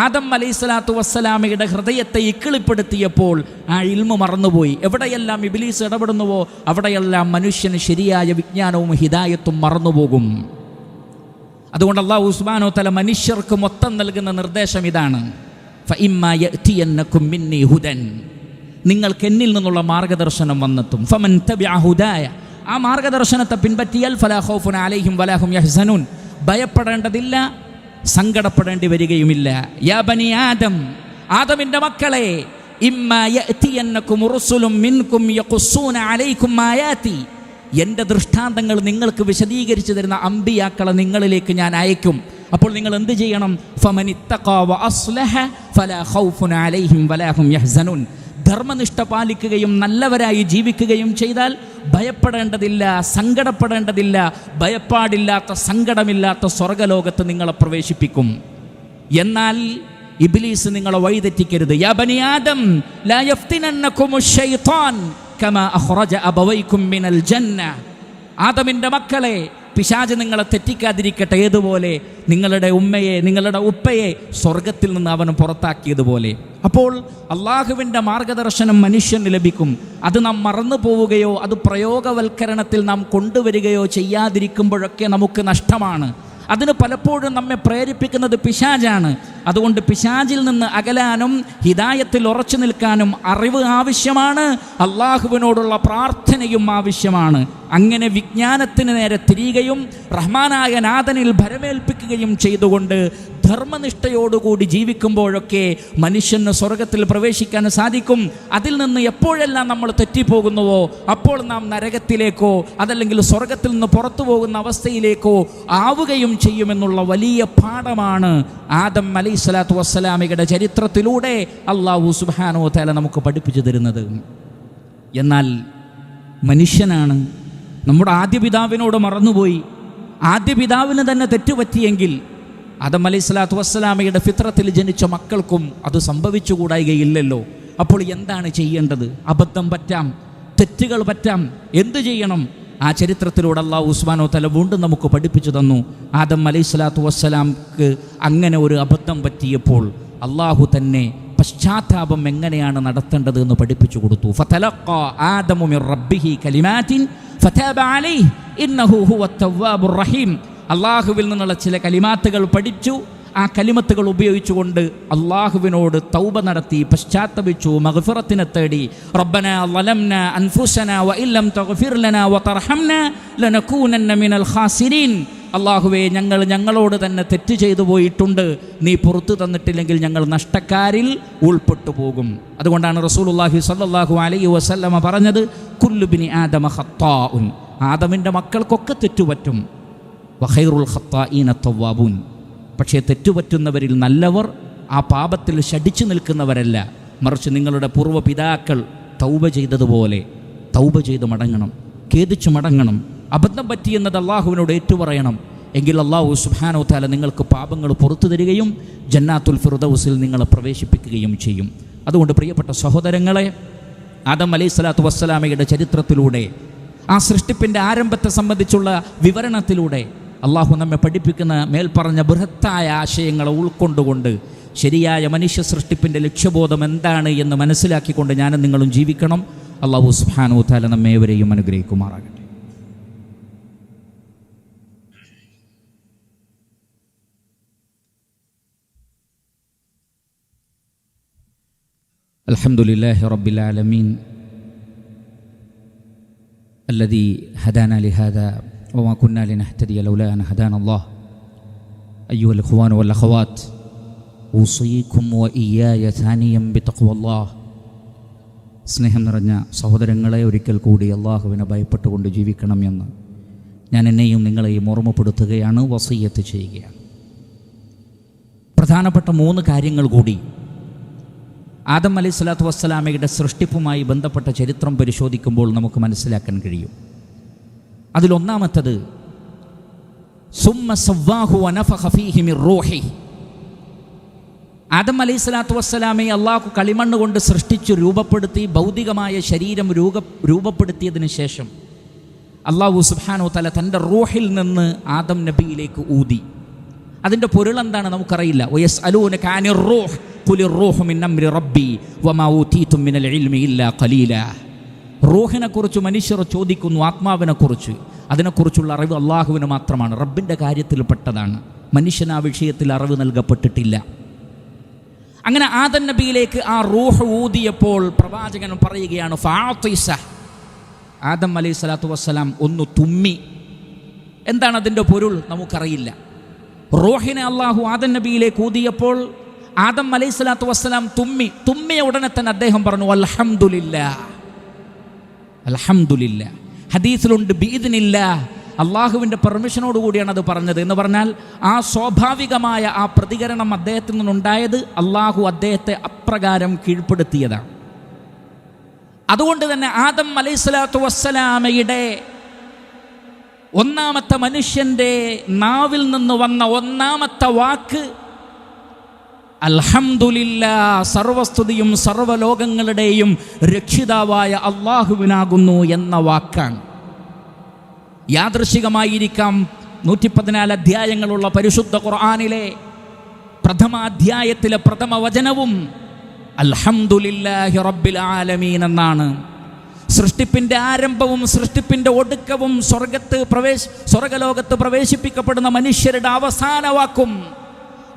ആദം അലൈഹിസ്സലാത്തു വസ്സലാമയുടെ ഹൃദയത്തെ ഇക്കിളിപ്പെടുത്തിയപ്പോൾ ആ ഇൽമ മറന്നുപോയി. എവിടെയെല്ലാം ഇബ്ലീസ് ഇടപെടുന്നുവോ അവിടെയെല്ലാം മനുഷ്യന് ശരിയായ വിജ്ഞാനവും ഹിദായത്തും മറന്നുപോകും. അതുകൊണ്ട് അല്ലാഹു സുബ്ഹാനഹു വ തആല മനുഷ്യർക്ക് മൊത്തം നൽകുന്ന നിർദ്ദേശം ഇതാണ്, ഫഇമ്മാ യഅതിയന്നകും മിന്നി ഹുദൻ, നിങ്ങൾക്ക് എന്നിൽ നിന്നുള്ള മാർഗദർശനം വന്നെത്തും. ഫമൻ തബിഅ ഹുദായ, ആ മാർഗദർശനത്തെ പിൻപറ്റിയാൽ ഫലാ ഖൗഫുൻ അലൈഹിം വലാ ഹും യഹ്സനൂൻ, ഭയപ്പെടേണ്ടതില്ല, സങ്കടപ്പെടേണ്ടി വരികയുമില്ല. യാ ബനി ആദം, ആദമിൻ്റെ മക്കളെ, ഇമ്മാ യഅതിയന്നകും റുസുലും മിൻകും യഖുസ്സൂന അലൈക്കും ആയാതി, എൻ്റെ ദൃഷ്ടാന്തങ്ങൾ നിങ്ങൾക്ക് വിശദീകരിച്ചു തരുന്ന അമ്പിയാക്കളെ നിങ്ങളിലേക്ക് ഞാൻ അയക്കും. അപ്പോൾ നിങ്ങൾ എന്ത് ചെയ്യണം? ഫമനിത്തഖാ വഅസ്ലഹ ഫലാ ഖൗഫുൻ അലൈഹിം വലാ ഹും യഹ്സനൂൻ, ധർമ്മനിഷ്ഠ പാലിക്കുകയും നല്ലവരായി ജീവിക്കുകയും ചെയ്താൽ ഭയപ്പെടേണ്ടതില്ല, സങ്കടപ്പെടേണ്ടതില്ല, ഭയപ്പാടില്ലാത്ത സങ്കടമില്ലാത്ത സ്വർഗലോകത്ത് നിങ്ങളെ പ്രവേശിപ്പിക്കും. എന്നാൽ ഇബ്ലീസ് നിങ്ങളെ വഴിതെറ്റിക്കരുത്. യാ ബനി ആദം ലാ യഫ്തിനന്നകുമുശ് ശൈത്താൻ കമാ അഖ്റജ അബവൈകും മിനൽ ജന്ന. ആദമിൻ്റെ മക്കളെ, പിശാച് നിങ്ങളെ തെറ്റിക്കാതിരിക്കട്ടെ. ഏതുപോലെ? നിങ്ങളുടെ ഉമ്മയെ, നിങ്ങളുടെ ഉപ്പയെ സ്വർഗത്തിൽ നിന്ന് അവൻ പുറത്താക്കിയതുപോലെ. അപ്പോൾ അള്ളാഹുവിൻ്റെ മാർഗദർശനം മനുഷ്യന് ലഭിക്കും. അത് നാം മറന്നു പോവുകയോ അത് പ്രയോഗവൽക്കരണത്തിൽ നാം കൊണ്ടുവരികയോ ചെയ്യാതിരിക്കുമ്പോഴൊക്കെ നമുക്ക് നഷ്ടമാണ്. അതിന് പലപ്പോഴും നമ്മെ പ്രേരിപ്പിക്കുന്നത് പിശാചാണ്. അതുകൊണ്ട് പിശാചിൽ നിന്ന് അകലാനും ഹിദായത്തിൽ ഉറച്ചു നിൽക്കാനും അറിവ് ആവശ്യമാണ്, അള്ളാഹുവിനോടുള്ള പ്രാർത്ഥനയും ആവശ്യമാണ്. അങ്ങനെ വിജ്ഞാനത്തിന് നേരെ തിരിയുകയും റഹ്മാനായ നാഥനിൽ ഭരമേൽപ്പിക്കുകയും ചെയ്തുകൊണ്ട് ധർമ്മനിഷ്ഠയോടുകൂടി ജീവിക്കുമ്പോഴൊക്കെ മനുഷ്യന് സ്വർഗത്തിൽ പ്രവേശിക്കാൻ സാധിക്കും. അതിൽ നിന്ന് എപ്പോഴെല്ലാം നമ്മൾ തെറ്റിപ്പോകുന്നുവോ അപ്പോൾ നാം നരകത്തിലേക്കോ അതല്ലെങ്കിൽ സ്വർഗത്തിൽ നിന്ന് പുറത്തു പോകുന്ന അവസ്ഥയിലേക്കോ ആവുകയും ചെയ്യുമെന്നുള്ള വലിയ പാഠമാണ് ആദം അലൈഹിസ്സലാത്തു വസ്സലാമയുടെ ചരിത്രത്തിലൂടെ അല്ലാഹു സുബ്ഹാനഹു വ തആല നമുക്ക് പഠിപ്പിച്ചു തരുന്നത്. എന്നാൽ മനുഷ്യനാണ്, നമ്മുടെ ആദ്യ പിതാവിനോട് മറന്നുപോയി, ആദ്യ പിതാവിന് തന്നെ തെറ്റുപറ്റിയെങ്കിൽ ആദം അലൈഹിസ്സലാത്തു വസ്സലാമയുടെ ഫിത്രത്തിൽ ജനിച്ച മക്കൾക്കും അത് സംഭവിച്ചുകൂടായികയില്ലല്ലോ. അപ്പോൾ എന്താണ് ചെയ്യേണ്ടത്? അബദ്ധം പറ്റാം, തെറ്റുകൾ പറ്റാം, എന്തു ചെയ്യണം? ആ ചരിത്രത്തിലൂടെ അല്ലാഹു സുബ്ഹാനഹു വ തആല വീണ്ടും നമുക്ക് പഠിപ്പിച്ചു തന്നു. ആദം അലൈഹിസ്സലാത്തു വസ്സലാംക്ക് അങ്ങനെ ഒരു അബദ്ധം പറ്റിയപ്പോൾ അല്ലാഹു തന്നെ പശ്ചാത്താപം എങ്ങനെയാണ് നടത്തേണ്ടത് എന്ന് പഠിപ്പിച്ചു കൊടുത്തു. ഫതലഖാ ആദമു മിർ റബ്ബിഹി കലിമാത്തിൻ ഫതാബ അലൈഹി ഇന്നഹു ഹുവത് തവ്വാബുർ റഹീം. അള്ളാഹുവിൽ നിന്നുള്ള ചില കലിമാത്തുകൾ പഠിച്ചു. ആ കലിമത്തുകൾ ഉപയോഗിച്ചുകൊണ്ട് അള്ളാഹുവിനോട് തൗബ നടത്തി, പശ്ചാത്തപിച്ചു, മഗ്ഫിറത്തിനെ തേടി. റബ്ബനാ ളലംനാ അൻഫുസനാ വഇല്ലം തഗ്ഫിർ ലനാ വതർഹംനാ ലനകൂനന്ന മിനൽ ഖാസിരീൻ. അള്ളാഹുവേ, ഞങ്ങളോട് തന്നെ തെറ്റ് ചെയ്തു പോയിട്ടുണ്ട്, നീ പുറത്തു തന്നിട്ടില്ലെങ്കിൽ ഞങ്ങൾ നഷ്ടക്കാരിൽ ഉൾപ്പെട്ടു പോകും. അതുകൊണ്ടാണ് റസൂലുള്ളാഹി സ്വല്ലല്ലാഹു അലൈഹി വസല്ലമ പറഞ്ഞത്, കുല്ലു ബിനി ആദമ ഖത്താഉൻ, ആദമിൻ്റെ മക്കൾക്കൊക്കെ തെറ്റുപറ്റും, വഖൈറുൽ ഖത്താഈന തവ്വാബൂൻ, പക്ഷേ തെറ്റുപറ്റുന്നവരിൽ നല്ലവർ ആ പാപത്തിൽ ശഠിച്ചു നിൽക്കുന്നവരല്ല, മറിച്ച് നിങ്ങളുടെ പൂർവ്വപിതാക്കൾ തൗബ ചെയ്തതുപോലെ തൗബ ചെയ്ത് മടങ്ങണം, ഖേദിച്ചു മടങ്ങണം. അബദ്ധം പറ്റിയെന്നത് അള്ളാഹുവിനോട് ഏറ്റുപറയണം. എങ്കിൽ അല്ലാഹു സുബ്ഹാനഹു വ തആല നിങ്ങൾക്ക് പാപങ്ങൾ പുറത്തു തരികയും ജന്നാത്തുൽ ഫിർദൗസിൽ നിങ്ങളെ പ്രവേശിപ്പിക്കുകയും ചെയ്യും. അതുകൊണ്ട് പ്രിയപ്പെട്ട സഹോദരങ്ങളെ, ആദം അലൈഹിസ്സലാത്തു വസ്സലാമയുടെ ചരിത്രത്തിലൂടെ, ആ സൃഷ്ടിപ്പിൻ്റെ ആരംഭത്തെ സംബന്ധിച്ചുള്ള വിവരണത്തിലൂടെ അള്ളാഹു നമ്മെ പഠിപ്പിക്കുന്ന മേൽപ്പറഞ്ഞ ബൃഹത്തായ ആശയങ്ങളെ ഉൾക്കൊണ്ടുകൊണ്ട് ശരിയായ മനുഷ്യ സൃഷ്ടിപ്പിൻ്റെ ലക്ഷ്യബോധം എന്താണ് എന്ന് മനസ്സിലാക്കിക്കൊണ്ട് ഞാനും നിങ്ങളും ജീവിക്കണം. അല്ലാഹു സുബ്ഹാനഹു വ തആല നമ്മേവരെയും അനുഗ്രഹിക്കുമാറാകട്ടെ. അൽഹംദുലില്ലാഹി റബ്ബിൽ ആലമീൻ الذي هدانا لهذا وما كنا لنهتدي لولا أن هدانا الله أيها الإخوان والأخوات أوصيكم وإياي ثانيا بتقوى الله. സ്നേഹം നിറഞ്ഞ സഹോദരങ്ങളെ, ഒരിക്കൽ കൂടി അള്ളാഹുവിനെ ഭയപ്പെട്ടുകൊണ്ട് ജീവിക്കണം എന്ന് ഞാൻ എന്നെയും നിങ്ങളെയും ഓർമ്മപ്പെടുത്തുകയാണ്, വസിയ്യത്ത് ചെയ്യുകയാണ്. പ്രധാനപ്പെട്ട 3 കാര്യങ്ങൾ കൂടി ആദം അലൈഹി സ്വലാത്തു വസ്സലാമയുടെ സൃഷ്ടിപ്പുമായി ബന്ധപ്പെട്ട ചരിത്രം പരിശോധിക്കുമ്പോൾ നമുക്ക് മനസ്സിലാക്കാൻ കഴിയും. അതിലൊന്നാമത്തത് സുമ്മ സവ്വാഹു വനഫഖ ഫീഹി മിർ റൂഹി. ആദം അലൈഹി സ്വലാത്തു വസ്സലാമെ അള്ളാഹു കളിമണ്ണ് കൊണ്ട് സൃഷ്ടിച്ച് രൂപപ്പെടുത്തി ഭൗതികമായ ശരീരം രൂപപ്പെടുത്തിയതിന് ശേഷം അള്ളാഹു സുബ്ഹാനഹു വ തആല തൻ്റെ റൂഹിൽ നിന്ന് ആദം നബിയിലേക്ക് ഊതി. അതിൻ്റെ പൊരുളെന്താണ് നമുക്കറിയില്ല. വയസ്അലൂനക അനിർ റൂഹ് ഖുലിർ റൂഹു മിൻ അംരി റബ്ബി വമാ ഊതീതും മിനൽ ഇൽമി ഇല്ലാ ഖലീലാ. റൂഹിനെക്കുറിച്ച് മനുഷ്യർ ചോദിക്കുന്നു, ആത്മാവിനെക്കുറിച്ച്. അതിനെക്കുറിച്ചുള്ള അറിവ് അള്ളാഹുവിന് മാത്രമാണ്, റബ്ബിൻ്റെ കാര്യത്തിൽപ്പെട്ടതാണ്. മനുഷ്യന് ആ വിഷയത്തിൽ അറിവ് നൽകപ്പെട്ടിട്ടില്ല. അങ്ങനെ ആദം നബിയിലേക്ക് ആ റൂഹ് ഊതിയപ്പോൾ പ്രവാചകൻ പറയുകയാണ്, ഫാത്തിസ. ആദം അലൈഹി സ്വലാത്തു വസ്സലാം ഒന്ന് തുമ്മി. എന്താണ് അതിൻ്റെ പൊരുൾ നമുക്കറിയില്ല. റൂഹിനെ അള്ളാഹു ആദം നബിയിലേക്ക് ഊതിയപ്പോൾ ആദം അലൈഹി സ്വലാത്തു വസ്സലാം തുമ്മിയ ഉടനെ തന്നെ അദ്ദേഹം പറഞ്ഞു, അൽഹംദുലില്ലാഹ്, അൽഹംദുലില്ലാഹ്. ഹദീസിലുണ്ട് ബിഇദ്നില്ലാഹ്, അള്ളാഹുവിൻ്റെ പെർമിഷനോട് കൂടിയാണ് അത് പറഞ്ഞത്. എന്ന് പറഞ്ഞാൽ ആ സ്വാഭാവികമായ ആ പ്രതികരണം അദ്ദേഹത്തിൽ നിന്നുണ്ടായത് അള്ളാഹു അദ്ദേഹത്തെ അപ്രകാരം കീഴ്പ്പെടുത്തിയതാണ്. അതുകൊണ്ട് തന്നെ ആദം അലൈഹി സ്വലാത്തു വസ്സലാമയുടെ ഒന്നാമത്തെ മനുഷ്യൻ്റെ നാവിൽ നിന്ന് വന്ന ഒന്നാമത്തെ വാക്ക് അൽഹംദുലില്ലാഹ്, സർവസ്തുതിയും സർവ്വലോകങ്ങളുടെയും രക്ഷിതാവായ അള്ളാഹുവിനാകുന്നു എന്ന വാക്കാണ്. യാദൃശികമായിരിക്കാം 114 അധ്യായങ്ങളുള്ള പരിശുദ്ധ ഖുർആനിലെ പ്രഥമ അധ്യായത്തിലെ പ്രഥമ വചനവും അൽഹംദുലില്ലാഹി റബ്ബിൽ ആലമീൻ എന്നാണ്. സൃഷ്ടിപ്പിൻ്റെ ആരംഭവും സൃഷ്ടിപ്പിൻ്റെ ഒടുക്കവും സ്വർഗലോകത്ത് പ്രവേശിപ്പിക്കപ്പെടുന്ന മനുഷ്യരുടെ അവസാന വാക്കും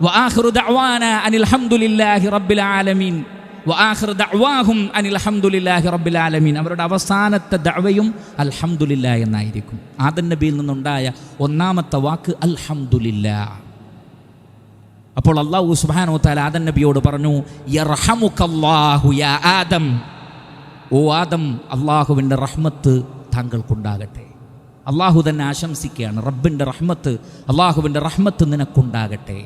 വആഖിറു ദഅവാനാ അനിൽ ഹംദുലില്ലാഹി റബ്ബിൽ ആലമീൻ വആഖിറു ദഅവാഹും അനിൽ ഹംദുലില്ലാഹി റബ്ബിൽ ആലമീൻ. അവരുടെ അവസാനത്തെ ദഅവയും അൽഹംദുലില്ലാഹ് എന്നായിരിക്കും. ആദം നബിയിൽ നിന്നുണ്ടായ ഒന്നാമത്തെ വാക്ക് അൽഹംദുലില്ലാഹ്. അപ്പോൾ അല്ലാഹു സുബ്ഹാനഹു വ തആല ആദം നബിയോട് പറഞ്ഞു, യർഹമുക്കല്ലാഹു യാ ആദം. ഓ ആദം, അള്ളാഹുവിൻ്റെ റഹ്മത്ത് താങ്കൾക്കുണ്ടാകട്ടെ. അള്ളാഹു തന്നെ ആശംസിക്കുകയാണ്, റബ്ബിൻ്റെ റഹ്മത്ത്, അള്ളാഹുവിൻ്റെ റഹ്മത്ത് നിനക്കുണ്ടാകട്ടെ.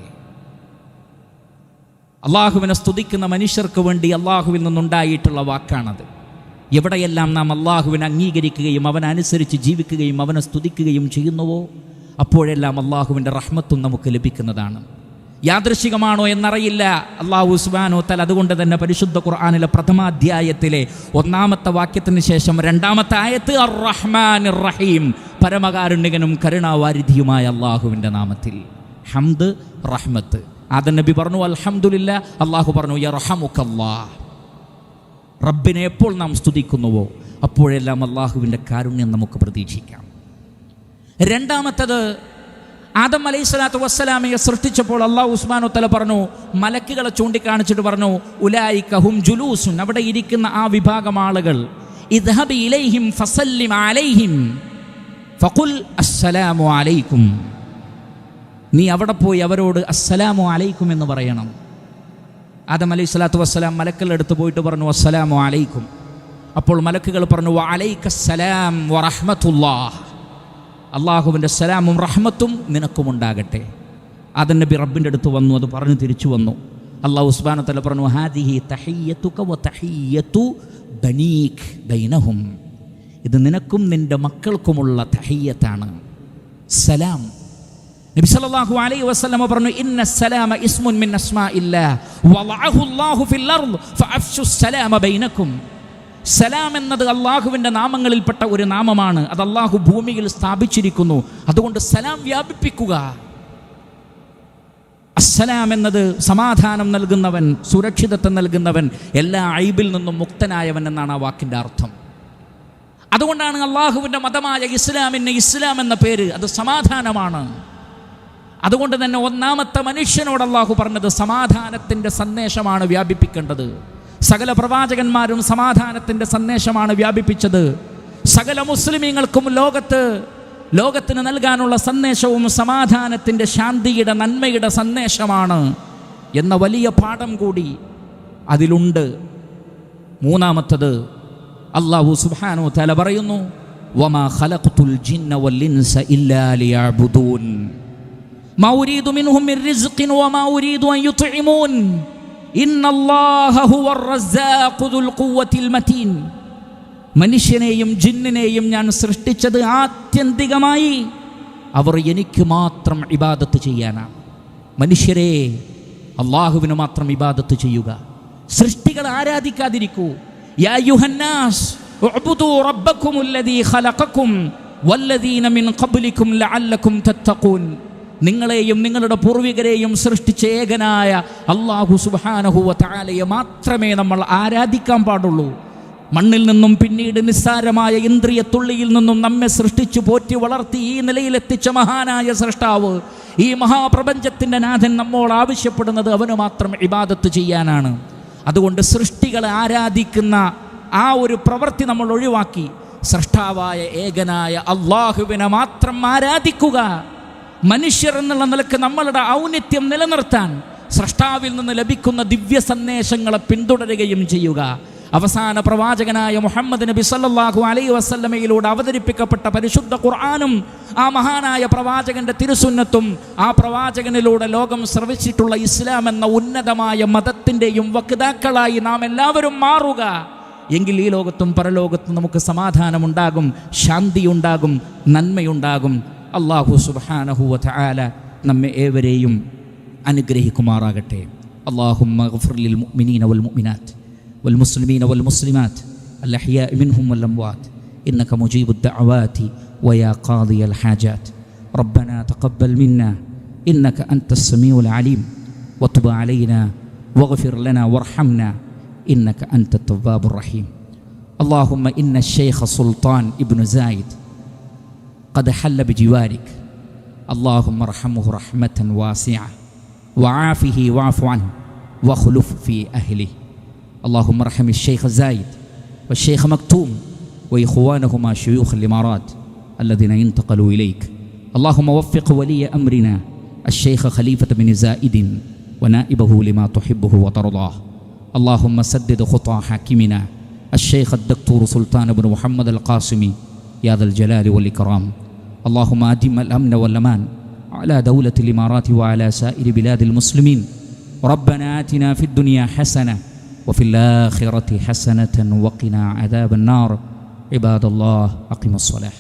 അള്ളാഹുവിനെ സ്തുതിക്കുന്ന മനുഷ്യർക്ക് വേണ്ടി അള്ളാഹുവിൽ നിന്നുണ്ടായിട്ടുള്ള വാക്കാണത്. എവിടെയെല്ലാം നാം അള്ളാഹുവിനെ അംഗീകരിക്കുകയും അവനനുസരിച്ച് ജീവിക്കുകയും അവനെ സ്തുതിക്കുകയും ചെയ്യുന്നുവോ അപ്പോഴെല്ലാം അള്ളാഹുവിൻ്റെ റഹ്മത്തും നമുക്ക് ലഭിക്കുന്നതാണ്. യാദൃശികമാണോ എന്നറിയില്ല. അല്ലാഹു സുബ്ഹാനഹു വ തആല അതുകൊണ്ട് തന്നെ പരിശുദ്ധ ഖുർആനിലെ പ്രഥമ അധ്യായത്തിലെ 1-ാമത്തെ വാക്യത്തിന് ശേഷം 2-ാമത്തെ ആയത്ത് അർ-റഹ്മാനിർ റഹീം, പരമകാരുണ്യകനും കരുണാവാരിധിയുമായ അള്ളാഹുവിൻ്റെ നാമത്തിൽ. ഹംദ്, റഹ്മത്ത്. ആദം നബി പറഞ്ഞു അൽഹംദുലില്ലാഹ്, അള്ളാഹു പറഞ്ഞു യർഹമുക്കല്ലാഹ്. റബ്ബിനെ എപ്പോൾ നാം സ്തുതിക്കുന്നുവോ അപ്പോഴെല്ലാം അള്ളാഹുവിൻ്റെ കാരുണ്യം നമുക്ക് പ്രതീക്ഷിക്കാം. രണ്ടാമത്തത്, ആദം അലൈഹി സ്വലാത്തു വസ്സലാമയെ സൃഷ്ടിച്ചപ്പോൾ അല്ലാഹു സുബ്ഹാനഹു വ തആല പറഞ്ഞു, മലക്കുകളെ ചൂണ്ടിക്കാണിച്ചിട്ട് പറഞ്ഞു, ഉലൈക ഹും ജുലൂസുൻ, അവിടെ ഇരിക്കുന്ന ആ വിഭാഗം ആളുകൾ, ഇദ്ഹബി ഇലൈഹിം ഫസല്ലിം അലൈഹിം ഫഖുൽ അസ്സലാമു അലൈക്കും. നീ അവിടെ പോയി അവരോട് അസ്സലാമു അലൈക്കും എന്ന് പറയണം. ആദം അലൈഹി സ്വലാത്തു വസ്സലാം മലക്കുകളുടെ അടുത്ത് പോയിട്ട് പറഞ്ഞു അസ്സലാമു അലൈക്കും. അപ്പോൾ മലക്കുകൾ പറഞ്ഞു വഅലൈക്കസ്സലാം വറഹ്മത്തുള്ളാഹ്, അള്ളാഹുവിൻ്റെ സലാമും റഹ്മത്തും നിനക്കുമുണ്ടാകട്ടെ. ആദം നബി റബ്ബിൻ്റെ അടുത്ത് വന്നു, അത് പറഞ്ഞു തിരിച്ചു വന്നു. അല്ലാഹു സുബ്ഹാനഹു വ തആല പറഞ്ഞു ഹാദിഹി തഹിയ്യതുക വ തഹിയ്യതു ബനീക് ബൈനഹും, ഇത് നിനക്കും നിൻ്റെ മക്കൾക്കുമുള്ള തഹിയ്യത്താണ്, സലാം. നബി സല്ലല്ലാഹു അലൈഹി വസല്ലം പറഞ്ഞു ഇന്ന സലാമ ഇസ്മുൻ മിൻ അസ്മാഇല്ലാഹ് വളഅഹു അല്ലാഹു ഫിൽ അർദ് ഫഅഫ്ശു സലാമ ബൈനക്കും. സലാം എന്നത് അള്ളാഹുവിൻ്റെ നാമങ്ങളിൽപ്പെട്ട ഒരു നാമമാണ്. അത് അള്ളാഹു ഭൂമിയിൽ സ്ഥാപിച്ചിരിക്കുന്നു. അതുകൊണ്ട് സലാം വ്യാപിപ്പിക്കുക. അസ്സലാം എന്നത് സമാധാനം നൽകുന്നവൻ, സുരക്ഷിതത്വം നൽകുന്നവൻ, എല്ലാ ഐബിൽ നിന്നും മുക്തനായവൻ എന്നാണ് ആ വാക്കിൻ്റെ അർത്ഥം. അതുകൊണ്ടാണ് അള്ളാഹുവിൻ്റെ മതമായ ഇസ്ലാമിന് ഇസ്ലാം എന്ന പേര്. അത് സമാധാനമാണ്. അതുകൊണ്ട് തന്നെ ഒന്നാമത്തെ മനുഷ്യനോട് അള്ളാഹു പറഞ്ഞത് സമാധാനത്തിൻ്റെ സന്ദേശമാണ് വ്യാപിപ്പിക്കേണ്ടത്. സകല പ്രവാചകന്മാരും സമാധാനത്തിൻ്റെ സന്ദേശമാണ് വ്യാപിപ്പിച്ചത്. സകല മുസ്ലിമീങ്ങൾക്കും ലോകത്തിന് നൽകാനുള്ള സന്ദേശവും സമാധാനത്തിൻ്റെ, ശാന്തിയുടെ, നന്മയുടെ സന്ദേശമാണ് എന്ന വലിയ പാഠം കൂടി അതിലുണ്ട്. മൂന്നാമത്തത് അല്ലാഹു സുബ്ഹാനഹു വ തആല പറയുന്നു, വമാ ഖലഖ്തുൽ ജിന്ന വൽ ഇൻസ ഇല്ലാ ലിയഅ്ബുദൂൻ മാ ഉരീദു മിൻഹും മിർ റിസ്ഖിൻ വമാ ഉരീദു അൻ യുത്ഇമൂൻ ഇന്നല്ലാഹ ഹുവർ റസ്സാഖു ദുൽ ഖുവ്വത്തിൽ മതീൻ. മനുഷ്യനെയും ജിന്നിനെയും ഞാൻ സൃഷ്ടിച്ചത് ആത്യന്തികമായി അവർ എനിക്ക് മാത്രം ഇബാദത്ത് ചെയ്യാനാണ്. മനുഷ്യരെ, അള്ളാഹുവിന് മാത്രം ഇബാദത്ത് ചെയ്യുക, സൃഷ്ടികളെ ആരാധിക്കാതിരിക്കൂ. യാ അയ്യുഹന്നാസ് ഉഅ്ബുദൂ റബ്ബക്കുമുല്ലദീ ഖലഖക്കും വല്ലദീന മിൻ ഖബ്ലിക്കും ലഅല്ലക്കും തത്തഖൂൻ. നിങ്ങളെയും നിങ്ങളുടെ പൂർവികരെയും സൃഷ്ടിച്ച ഏകനായ അല്ലാഹു സുബ്ഹാനഹു വ തആലയെ മാത്രമേ നമ്മൾ ആരാധിക്കാൻ പാടുള്ളൂ. മണ്ണിൽ നിന്നും പിന്നീട് നിസ്സാരമായ ഇന്ദ്രിയ തുള്ളിയിൽ നിന്നും നമ്മെ സൃഷ്ടിച്ചു പോറ്റി വളർത്തി ഈ നിലയിലെത്തിച്ച മഹാനായ സൃഷ്ടാവ്, ഈ മഹാപ്രപഞ്ചത്തിൻ്റെ നാഥൻ നമ്മോട് ആവശ്യപ്പെടുന്നത് അവന് മാത്രം ഇബാദത്ത് ചെയ്യാനാണ്. അതുകൊണ്ട് സൃഷ്ടികളെ ആരാധിക്കുന്ന ആ ഒരു പ്രവൃത്തി നമ്മൾ ഒഴിവാക്കി സൃഷ്ടാവായ ഏകനായ അള്ളാഹുവിനെ മാത്രം ആരാധിക്കുക. മനുഷ്യർ എന്നുള്ള നിലക്ക് നമ്മളുടെ ഔന്നിത്യം നിലനിർത്താൻ സൃഷ്ടാവിൽ നിന്ന് ലഭിക്കുന്ന ദിവ്യ സന്ദേശങ്ങളെ പിന്തുടരുകയും ചെയ്യുക. അവസാന പ്രവാചകനായ മുഹമ്മദ് നബി സല്ലല്ലാഹു അലൈഹി വസല്ലമയിലൂടെ അവതരിപ്പിക്കപ്പെട്ട പരിശുദ്ധ ഖുർആനും ആ മഹാനായ പ്രവാചകന്റെ തിരുസുന്നത്തും ആ പ്രവാചകനിലൂടെ ലോകം ശ്രവിച്ചിട്ടുള്ള ഇസ്ലാം എന്ന ഉന്നതമായ മതത്തിൻ്റെയും വക്താക്കളായി നാം എല്ലാവരും മാറുക. എങ്കിൽ ഈ ലോകത്തും പരലോകത്തും നമുക്ക് സമാധാനമുണ്ടാകും, ശാന്തിയുണ്ടാകും, നന്മയുണ്ടാകും. അല്ലാഹു സുബ്ഹാനഹു വ തആല നമ്മെ ഏവരെയും അനുഗ്രഹിക്കുമാറാകട്ടെ. അല്ലാഹുമ്മ ഗ്ഫിർ ലിൽ മുഅ്മിനീന വൽ മുഅ്മിനാത്ത് والمسلمين والمسلمات الأحياء منهم والأموات إنك مجيب الدعوات ويا قاضي الحاجات. ربنا تقبل منا إنك أنت السميع العليم وتب علينا واغفر لنا وارحمنا إنك أنت التواب الرحيم. اللهم إن الشيخ سلطان ابن زايد قد حل بجوارك، اللهم ارحمه رحمة واسعة وعافه واعف عنه واخلف في أهله. اللهم ارحم الشيخ زايد والشيخ مكتوم وإخوانهما شيوخ الإمارات الذين انتقلوا إليك. اللهم وفق ولي أمرنا الشيخ خليفة بن زايد ونائبه لما تحبه وترضاه. اللهم سدد خطى حاكمنا الشيخ الدكتور سلطان بن محمد القاسمي يا ذا الجلال والإكرام. اللهم أدم الأمن والأمان على دولة الإمارات وعلى سائر بلاد المسلمين. ربنا آتنا في الدنيا حسنة وفي الآخرة حسنة وقنا عذاب النار. عباد الله أقيموا الصلاة.